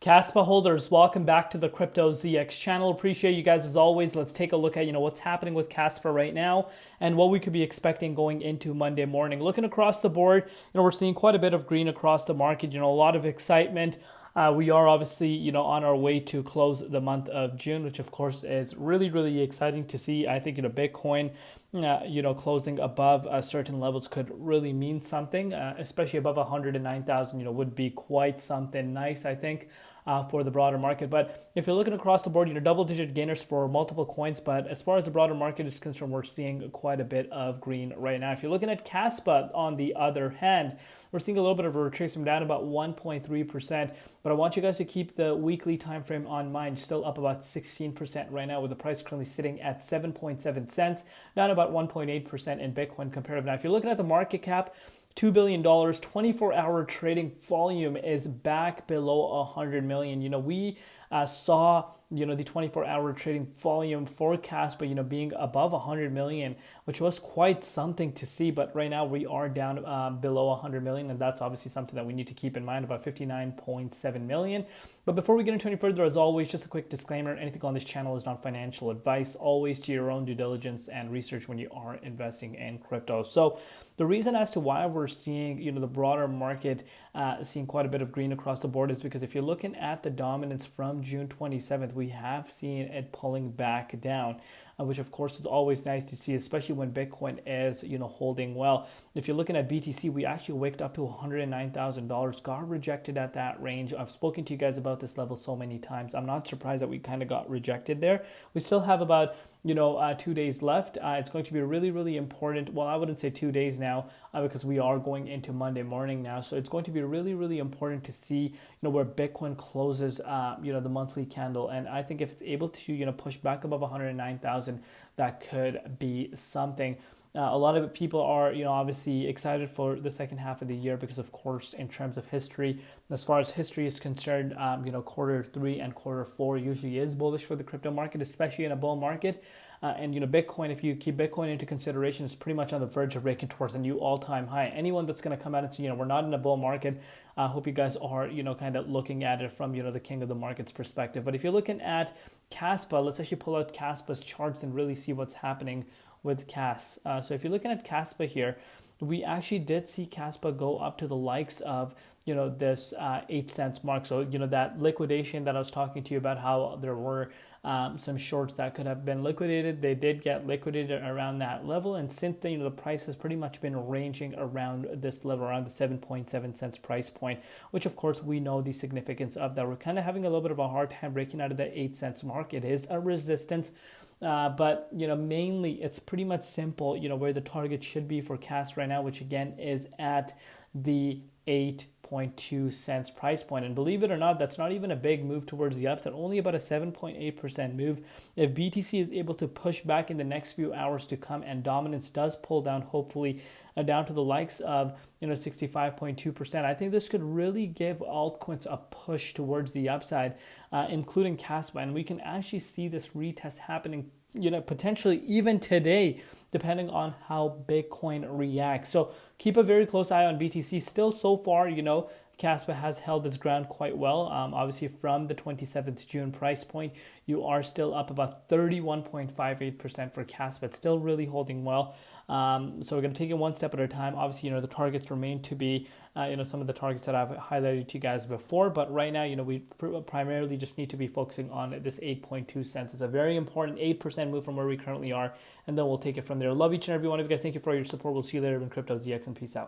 Kaspa holders, welcome back to the Crypto ZX channel. Appreciate you guys as always. Let's take a look at what's happening with Kaspa right now and what we could be expecting going into Monday morning. Looking across the board, we're seeing quite a bit of green across the market. A lot of excitement. We are obviously on our way to close the month of June, which of course is really exciting to see. I think Bitcoin closing above certain levels could really mean something, especially above 109,000 would be quite something nice, I think. For the broader market. But if you're looking across the board, double-digit gainers for multiple coins. But as far as the broader market is concerned, we're seeing quite a bit of green right now. If you're looking at Kaspa, on the other hand, we're seeing a little bit of a retracement down about 1.3%. But I want you guys to keep the weekly time frame on mind. Still up about 16% right now, with the price currently sitting at 7.7 cents, down about 1.8% in Bitcoin comparative. Now, if you're looking at the market cap, $2 billion, 24-hour trading volume is back below 100 million. We saw, the 24-hour trading volume for Kaspa, being above 100 million, which was quite something to see. But right now we are down below 100 million, and that's obviously something that we need to keep in mind, about 59.7 million. But before we get into any further, as always, just a quick disclaimer: anything on this channel is not financial advice. Always do your own due diligence and research when you are investing in crypto. So the reason as to why we're seeing, the broader market seeing quite a bit of green across the board is because if you're looking at the dominance from June 27th, we have seen it pulling back down, which of course is always nice to see, especially when Bitcoin is, holding well. If you're looking at BTC, we actually waked up to $109,000, got rejected at that range. I've spoken to you guys about this level so many times. I'm not surprised that we kind of got rejected there. We still have about 2 days left. It's going to be really important. Well, I wouldn't say 2 days now, because we are going into Monday morning now. So it's going to be really important to see, where Bitcoin closes, the monthly candle. And I think if it's able to, push back above 109,000, that could be something. A lot of people are, obviously excited for the second half of the year because, of course, in terms of history, as far as history is concerned, quarter 3 and quarter 4 usually is bullish for the crypto market, especially in a bull market. And Bitcoin, if you keep Bitcoin into consideration, is pretty much on the verge of breaking towards a new all-time high. Anyone that's going to come out and say, we're not in a bull market, I hope you guys are, kind of looking at it from, the king of the markets perspective. But if you're looking at Kaspa, let's actually pull out Kaspa's charts and really see what's happening with Kas. So if you're looking at Kaspa here, we actually did see Kaspa go up to the likes of, this 8 cents mark. So, that liquidation that I was talking to you about, how there were some shorts that could have been liquidated. They did get liquidated around that level. And since then, the price has pretty much been ranging around this level, around the 7.7 cents price point, which of course we know the significance of that. We're kind of having a little bit of a hard time breaking out of the 8 cents mark. It is a resistance. But mainly it's pretty much simple, where the target should be for Kas right now, which again is at the 8.2 cents price point. And believe it or not, that's not even a big move towards the upside, only about a 7.8% move. If BTC is able to push back in the next few hours to come and dominance does pull down, hopefully down to the likes of 65.2%, I think this could really give altcoins a push towards the upside, including Kaspa. And we can actually see this retest happening potentially even today, depending on how Bitcoin reacts. So keep a very close eye on BTC. Still, so far, Kaspa has held its ground quite well. Obviously, from the 27th June price point, you are still up about 31.58% for Kaspa. It's still really holding well. So we're going to take it one step at a time. Obviously, the targets remain to be, some of the targets that I've highlighted to you guys before. But right now, we primarily just need to be focusing on this 8.2 cents. It's a very important 8% move from where we currently are. And then we'll take it from there. Love each and every one of you guys. Thank you for your support. We'll see you later in Crypto ZX, and peace out.